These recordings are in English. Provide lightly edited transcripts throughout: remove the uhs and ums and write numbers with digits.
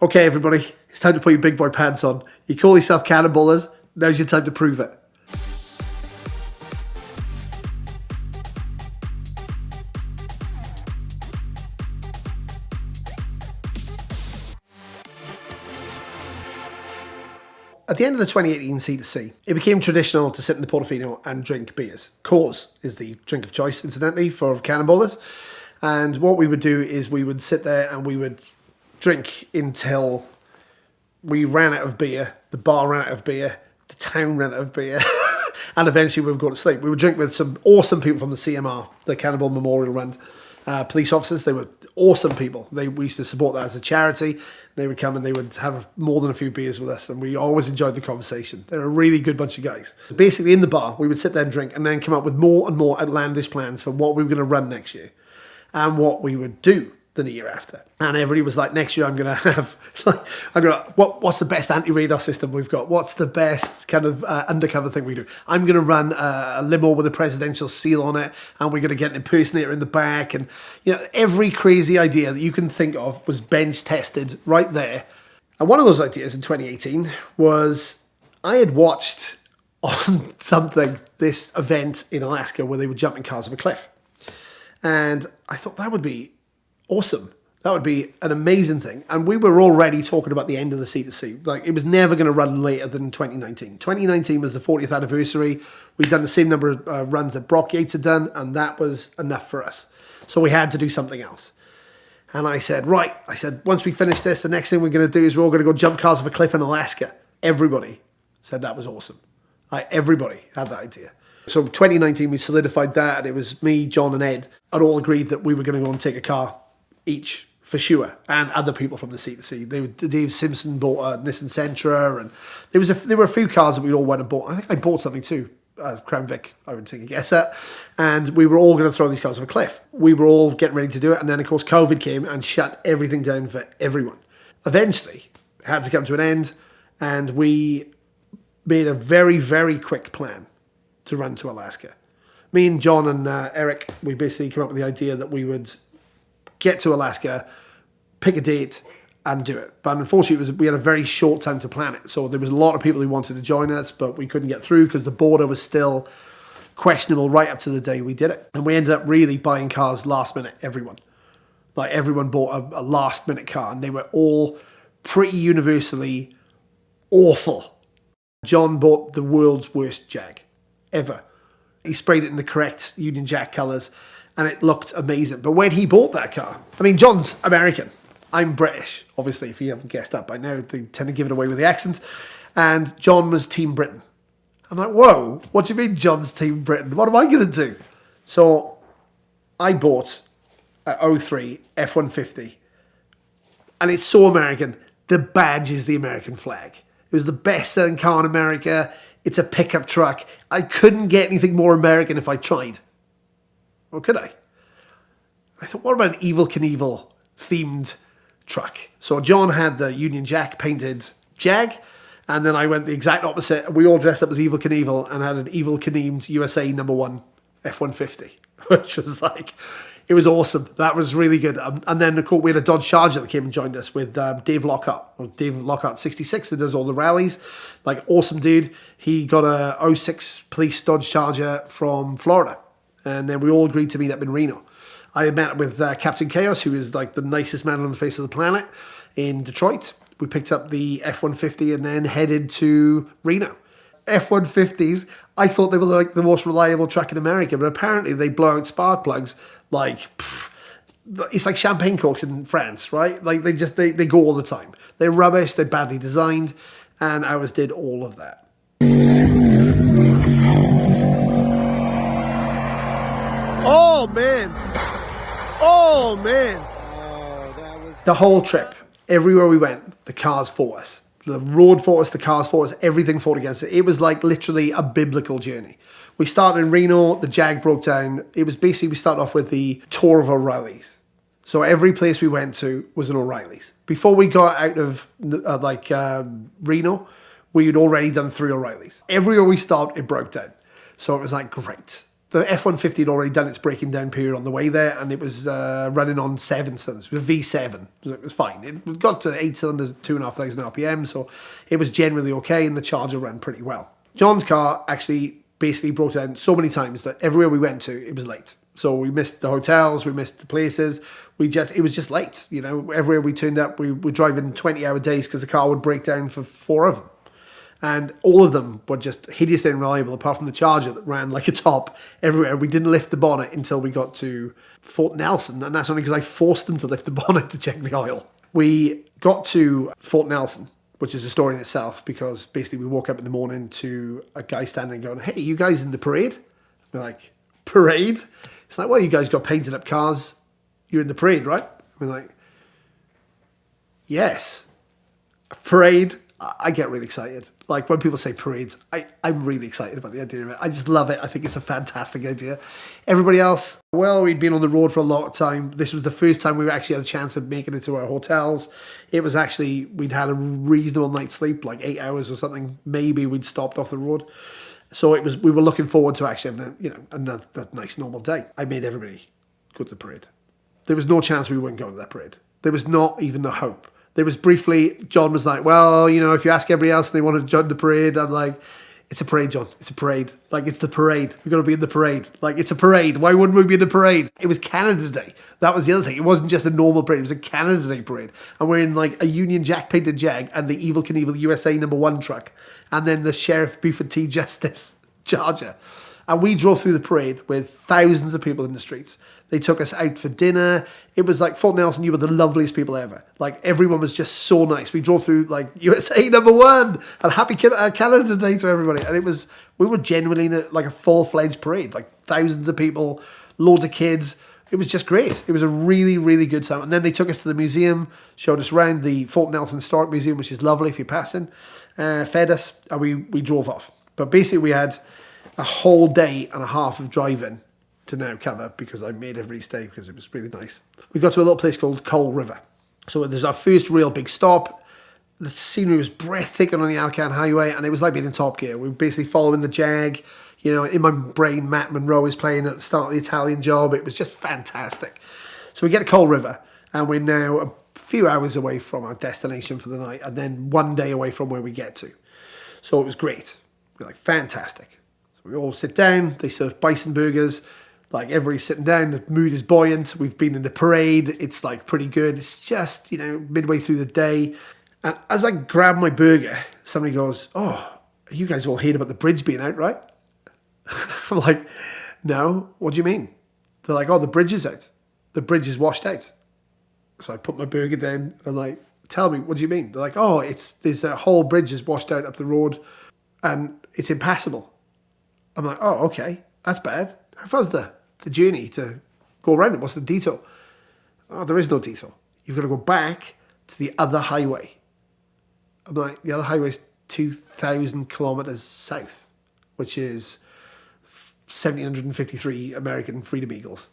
Okay, everybody, it's time to put your big boy pants on. You call yourself cannonballers, now's your time to prove it. At the end of the 2018 C2C, it became traditional to sit in the Portofino and drink beers. Coors is the drink of choice, incidentally, for cannonballers. And what we would do is we would sit there and we would drink until we ran out of beer, the bar ran out of beer, the town ran out of beer, and eventually we would go to sleep. We would drink with some awesome people from the CMR, the Cannonball Memorial Run. Police officers, they were awesome people. We used to support that as a charity. They would come and they would have more than a few beers with us, and we always enjoyed the conversation. They're a really good bunch of guys. Basically, in the bar, we would sit there and drink and then come up with more and more outlandish plans for what we were going to run next year and what we would do the year after. And everybody was like, next year I'm going to have, what's the best anti-radar system we've got? What's the best kind of undercover thing we do? I'm going to run a limo with a presidential seal on it, and we're going to get an impersonator in the back. And, every crazy idea that you can think of was bench tested right there. And one of those ideas in 2018 was I had watched on something, this event in Alaska where they were jumping cars off a cliff. And I thought that would be awesome. That would be an amazing thing. And we were already talking about the end of the C2C. Like, it was never going to run later than 2019. 2019 was the 40th anniversary. We'd done the same number of runs that Brock Yates had done, and that was enough for us. So we had to do something else. And I said, once we finish this, the next thing we're going to do is we're all going to go jump cars off a cliff in Alaska. Everybody said that was awesome. Everybody had that idea. So 2019, we solidified that, and it was me, John, and Ed had all agreed that we were going to go and take a car each for sure, and other people from the C2C. Dave Simpson bought a Nissan Sentra, and there were a few cars that we all went and bought. I think I bought something too, Crown Vic, I would take a guess at. And we were all going to throw these cars off a cliff. We were all getting ready to do it, and then of course COVID came and shut everything down for everyone. Eventually, it had to come to an end, and we made a very, very quick plan to run to Alaska. Me and John and Eric, we basically came up with the idea that we would get to Alaska, pick a date, and do it. But unfortunately, we had a very short time to plan it. So there was a lot of people who wanted to join us, but we couldn't get through because the border was still questionable right up to the day we did it. And we ended up really buying cars last minute, everyone. Like, everyone bought a last minute car, and they were all pretty universally awful. John bought the world's worst Jag ever. He sprayed it in the correct Union Jack colours, and it looked amazing. But when he bought that car, John's American. I'm British, obviously, if you haven't guessed that by now. They tend to give it away with the accent. And John was Team Britain. I'm like, whoa, what do you mean John's Team Britain? What am I going to do? So I bought a 03 F-150, and it's so American. The badge is the American flag. It was the best-selling car in America. It's a pickup truck. I couldn't get anything more American if I tried. Or could I? I thought, what about an Evel Knievel themed truck? So John had the Union Jack painted Jag, and then I went the exact opposite. We all dressed up as Evel Knievel and had an Evel Knievel USA #1 F-150, which was like, it was awesome. That was really good. And then, of course, we had a Dodge Charger that came and joined us with Dave Lockhart, or Dave Lockhart 66, that does all the rallies. Like, awesome dude. He got a 06 police Dodge Charger from Florida. And then we all agreed to meet up in Reno. I met with Captain Chaos, who is like the nicest man on the face of the planet, in Detroit. We picked up the F-150 and then headed to Reno. F-150s, I thought they were like the most reliable truck in America, but apparently they blow out spark plugs like, it's like champagne corks in France, right? Like, they go all the time. They're rubbish, they're badly designed, and ours did all of that. Oh man. The whole trip, everywhere we went, the cars fought us. The road fought us, the cars fought us, everything fought against it. It was like literally a biblical journey. We started in Reno, the Jag broke down. It was basically, we started off with the tour of O'Reilly's. So every place we went to was an O'Reilly's. Before we got out of Reno, we had already done 3 O'Reilly's. Everywhere we stopped, it broke down. So it was like, great. The F-150 had already done its breaking down period on the way there, and it was running on 7 cylinders. It was a V7. It was fine. It got to 8 cylinders, 2,500 RPM, so it was generally okay, and the Charger ran pretty well. John's car actually basically broke down so many times that everywhere we went to, it was late. So we missed the hotels, we missed the places. It was just late. You know, everywhere we turned up, we were driving 20-hour days because the car would break down for 4 of them. And all of them were just hideously unreliable, apart from the Charger that ran like a top everywhere. We didn't lift the bonnet until we got to Fort Nelson, and that's only because I forced them to lift the bonnet to check the oil. We got to Fort Nelson, which is a story in itself, because basically we woke up in the morning to a guy standing going, "Hey, you guys in the parade?" We're like, "Parade?" It's like, "Well, you guys got painted up cars. You're in the parade, right?" We're like, "Yes, a parade." I get really excited. Like when people say parades, I'm really excited about the idea of it. I just love it. I think it's a fantastic idea. Everybody else, well, we'd been on the road for a lot of time. This was the first time we actually had a chance of making it to our hotels. It was actually, we'd had a reasonable night's sleep, like 8 hours or something. Maybe we'd stopped off the road. So we were looking forward to actually having a nice normal day. I made everybody go to the parade. There was no chance we weren't going to that parade. There was not even a hope. There was briefly, John was like, "Well, if you ask everybody else and they want to join the parade," I'm like, "It's a parade, John. It's a parade. Like, it's the parade. We've got to be in the parade. Like, it's a parade. Why wouldn't we be in the parade?" It was Canada Day. That was the other thing. It wasn't just a normal parade. It was a Canada Day parade. And we're in like a Union Jack painted Jag and the Evel Knievel USA #1 truck. And then the Sheriff Buford T. Justice Charger. And we drove through the parade with thousands of people in the streets. They took us out for dinner. It was like Fort Nelson, you were the loveliest people ever. Like everyone was just so nice. We drove through like USA #1 and happy Canada Day to everybody. And we were genuinely in like a full-fledged parade, like thousands of people, loads of kids. It was just great. It was a really, really good time. And then they took us to the museum, showed us around the Fort Nelson Historic Museum, which is lovely if you're passing, fed us, and we drove off. But basically we had a whole day and a half of driving to now cover because I made everybody stay because it was really nice. We got to a little place called Coal River. So there's our first real big stop. The scenery was breathtaking on the Alaskan highway, and it was like being in Top Gear. We were basically following the Jag. In my brain, Matt Monroe is playing at the start of the Italian Job. It was just fantastic. So we get to Coal River, and we're now a few hours away from our destination for the night, and then 1 day away from where we get to. So it was great. We're like, fantastic. So we all sit down. They serve bison burgers. Like everybody's sitting down, the mood is buoyant. We've been in the parade. It's like pretty good. It's just, midway through the day. And as I grab my burger, somebody goes, "Oh, you guys all heard about the bridge being out, right?" I'm like, "No, what do you mean?" They're like, "Oh, the bridge is out. The bridge is washed out." So I put my burger down and I'm like, "Tell me, what do you mean?" They're like, "Oh, there's a whole bridge is washed out up the road and it's impassable." I'm like, "Oh, okay, that's bad. How far's the journey to go around it? What's the detour?" "Oh, there is no detour. You've got to go back to the other highway." I'm like, "The other highway is 2,000 kilometers south, which is 1,753 American Freedom Eagles.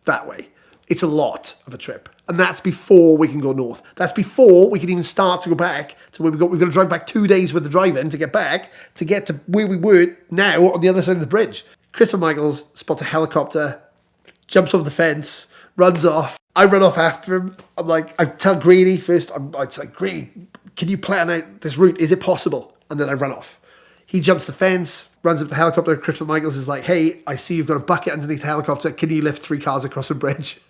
That way. It's a lot of a trip. And that's before we can go north. That's before we can even start to go back to where we go. We've got to drive back 2 days worth of driving to get back, to get to where we were now on the other side of the bridge." Christopher Michaels spots a helicopter, jumps over the fence, runs off. I run off after him. I'm like, I tell Grady first, it's like, "Grady, can you plan out this route? Is it possible?" And then I run off. He jumps the fence, runs up the helicopter. Christopher Michaels is like, "Hey, I see you've got a bucket underneath the helicopter. Can you lift 3 cars across a bridge?"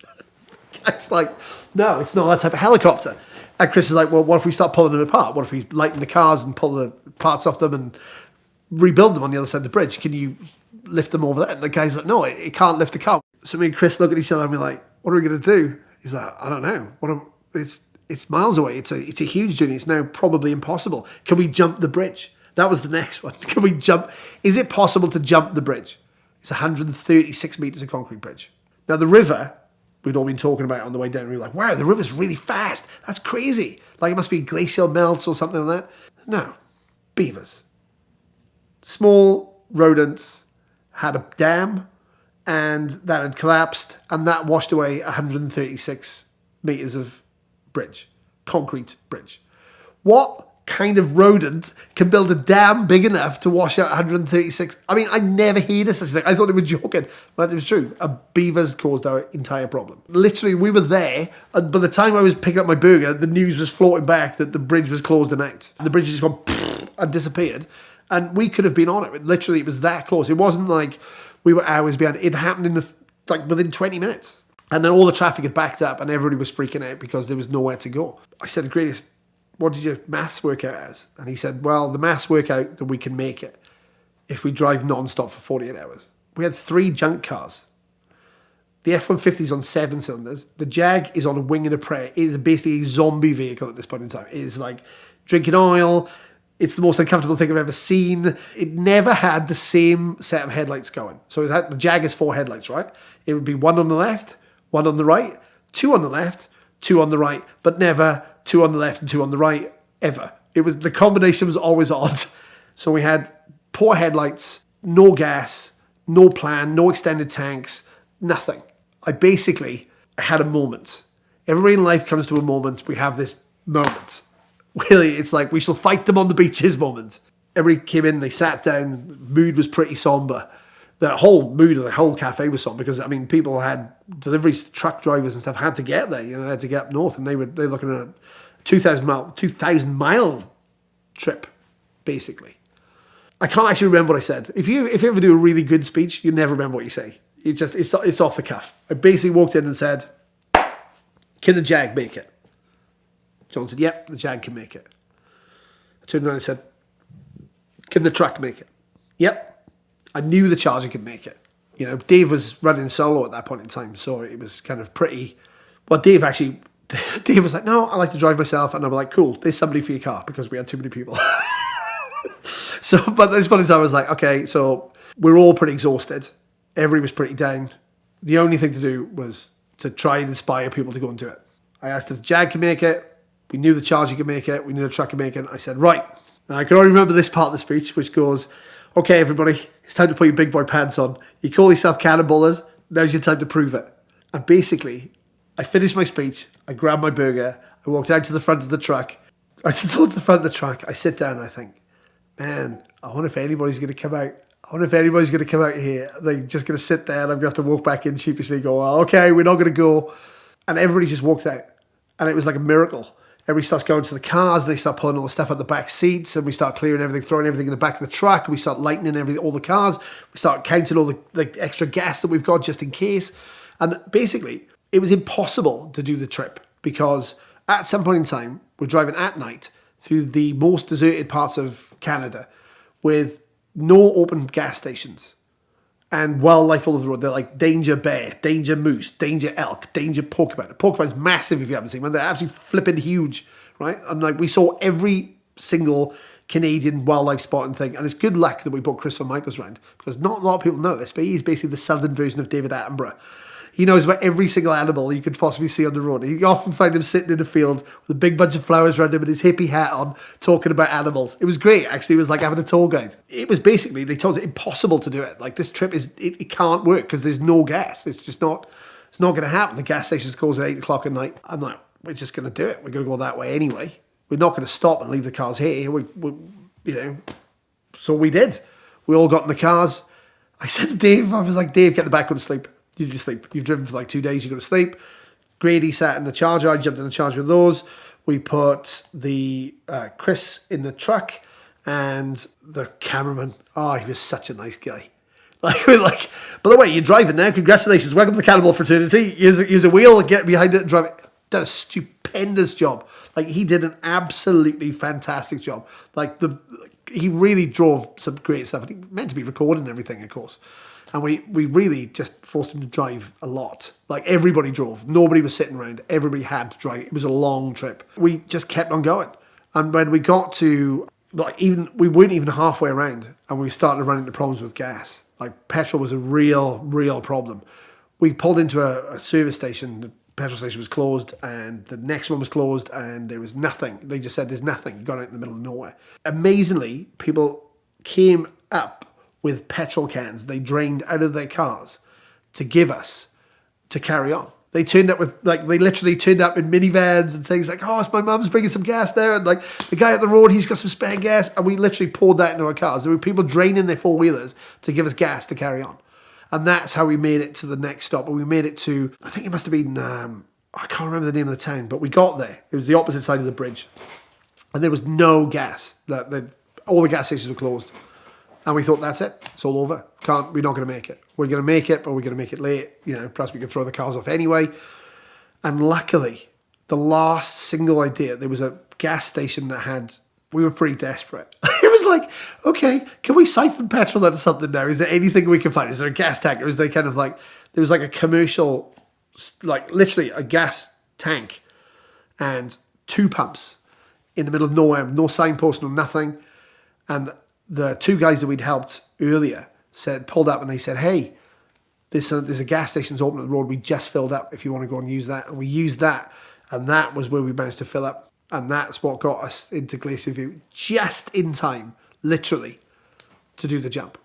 It's like, "No, it's not that type of helicopter." And Chris is like, "Well, what if we start pulling them apart? What if we lighten the cars and pull the parts off them and rebuild them on the other side of the bridge? Can you lift them over there?" And the guy's like, "No, it can't lift the car." So me and Chris look at each other and we're like, "What are we going to do?" He's like, "I don't know. It's miles away. It's a huge journey. It's now probably impossible. Can we jump the bridge?" That was the next one. Can we jump? Is it possible to jump the bridge? It's 136 meters of concrete bridge. Now the river, we'd all been talking about it on the way down. We were like, "Wow, the river's really fast. That's crazy. Like it must be glacial melts or something like that." No, beavers. Small rodents had a dam and that had collapsed and that washed away 136 meters of bridge, concrete bridge. What kind of rodent can build a dam big enough to wash out 136? I mean, I never heard of such a thing. I thought they were joking, but it was true. Beavers caused our entire problem. Literally, we were there, and by the time I was picking up my burger, the news was floating back that the bridge was closed and out. And the bridge had just gone and disappeared, and we could have been on it. Literally, it was that close. It wasn't like we were hours behind. It happened in within 20 minutes. And then all the traffic had backed up and everybody was freaking out because there was nowhere to go. I said, greatest, what did your maths work out as? And he said, well, the maths work out that we can make it if we drive non-stop for 48 hours. We had 3 junk cars. The F-150 is on 7 cylinders. The Jag is on a wing and a prayer. It is basically a zombie vehicle at this point in time. It is like drinking oil. It's the most uncomfortable thing I've ever seen. It never had the same set of headlights going. So the Jag has 4 headlights, right? It would be 1 on the left, 1 on the right, 2 on the left, 2 on the right, but never 2 on the left and 2 on the right, ever. The combination was always odd. So we had poor headlights, no gas, no plan, no extended tanks, nothing. I had a moment. Everybody in life comes to a moment. We have this moment. Really, it's like we shall fight them on the beaches moment. Everybody came in, they sat down, mood was pretty somber. The whole mood of the whole cafe was somber because, I mean, people had deliveries, truck drivers and stuff had to get there. They had to get up north, and they're looking at a 2,000 mile trip, basically. I can't actually remember what I said. If you ever do a really good speech, you never remember what you say. It's off the cuff. I basically walked in and said, "Can the Jag make it?" John said, "Yep, the Jag can make it." I turned around and said, "Can the truck make it?" "Yep." I knew the Charger could make it. Dave was running solo at that point in time, so it was kind of pretty. Well, Dave was like, "No, I like to drive myself," and I was like, "Cool, there's somebody for your car," because we had too many people. But at this point in time, I was like, okay, so we're all pretty exhausted. Everybody was pretty down. The only thing to do was to try and inspire people to go and do it. I asked if the Jag could make it. We knew the Charger could make it. We knew the truck could make it. I said, right. And I can only remember this part of the speech, which goes, "Okay, everybody, it's time to put your big boy pants on. You call yourself cannonballers. Now's your time to prove it." And basically, I finished my speech. I grabbed my burger. I walked out to the front of the truck. I go to the front of the truck. I sit down and I think, man, I wonder if anybody's going to come out. I wonder if anybody's going to come out here. They're just going to sit there and I'm going to have to walk back in sheepishly and go, "Oh, okay, we're not going to go." And everybody just walked out. And it was like a miracle. Everybody starts going to the cars. They start pulling all the stuff out the back seats, and we start clearing everything, throwing everything in the back of the truck. We start lightening all the cars. We start counting all the extra gas that we've got just in case. And basically, it was impossible to do the trip because at some point in time, we're driving at night through the most deserted parts of Canada with no open gas stations and wildlife all over the road. They're like danger bear, danger moose, danger elk, danger porcupine. The porcupine's massive if you haven't seen one. They're absolutely flipping huge, right? And we saw every single Canadian wildlife spotting thing. And it's good luck that we brought Christopher Michaels around because not a lot of people know this, but he's basically the southern version of David Attenborough. He knows about every single animal you could possibly see on the road. You often find him sitting in a field with a big bunch of flowers around him and his hippie hat on, talking about animals. It was great, actually. It was like having a tour guide. It was basically, they told us, impossible to do it. Like, this trip it can't work because there's no gas. It's just not, it's not going to happen. The gas station's closed at 8 o'clock at night. I'm like, we're just going to do it. We're going to go that way anyway. We're not going to stop and leave the cars here. So we did. We all got in the cars. I said to Dave, I was like, "Dave, get in the back, go to sleep. You just sleep. You've driven for like 2 days, you go to sleep." Grady sat in the Charger. I jumped in the Charger with those. We put the Chris in the truck and the cameraman. Oh, he was such a nice guy. We're like, "By the way, you're driving now. Congratulations. Welcome to the Cannibal Fraternity. Use a wheel, get behind it and drive it." Done a stupendous job. He did an absolutely fantastic job. He really drove some great stuff. And he meant to be recording everything, of course. And we really just forced him to drive a lot. Everybody drove. Nobody was sitting around. Everybody had to drive. It was a long trip. We just kept on going. And when we got to, we weren't even halfway around and we started running into problems with gas. Petrol was a real problem. We pulled into a service station. The petrol station was closed and the next one was closed and there was nothing. They just said, "There's nothing." You got out in the middle of nowhere. Amazingly, people came up with petrol cans they drained out of their cars to give us to carry on. They turned up with, like, they literally turned up in minivans and things like, oh, it's my mum's bringing some gas there. And like the guy at the road, he's got some spare gas. And we literally poured that into our cars. There were people draining their four-wheelers to give us gas to carry on. And that's how we made it to the next stop. And we made it to, I think it must have been, I can't remember the name of the town, but we got there. It was the opposite side of the bridge. And there was no gas. All the gas stations were closed. And we thought, that's it. It's all over. We're not going to make it. We're going to make it, but we're going to make it late. You know, perhaps we could throw the cars off anyway. And luckily, the last single idea, there was a gas station that had, we were pretty desperate. It was like, okay, can we siphon petrol out of something now? Is there anything we can find? Is there a gas tank? Or is there kind of like, there was like a commercial, like literally a gas tank and 2 pumps in the middle of nowhere, no signpost, no nothing. And the 2 guys that we'd helped earlier pulled up and they said, hey, there's a gas station's open at the road. We just filled up if you want to go and use that. And we used that. And that was where we managed to fill up. And that's what got us into Glacierview just in time, literally, to do the jump.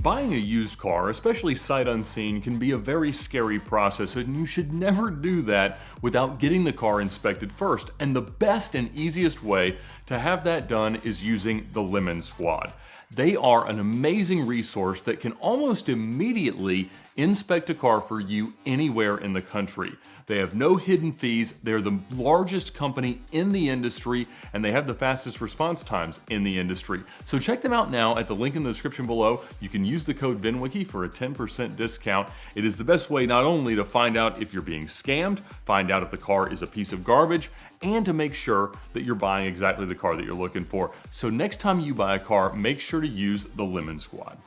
Buying a used car, especially sight unseen, can be a very scary process, and you should never do that without getting the car inspected first. And the best and easiest way to have that done is using the Lemon Squad. They are an amazing resource that can almost immediately inspect a car for you anywhere in the country. They have no hidden fees, they're the largest company in the industry, and they have the fastest response times in the industry. So check them out now at the link in the description below. You can use the code VinWiki for a 10% discount. It is the best way not only to find out if you're being scammed, find out if the car is a piece of garbage, and to make sure that you're buying exactly the car that you're looking for. So next time you buy a car, make sure to use the Lemon Squad.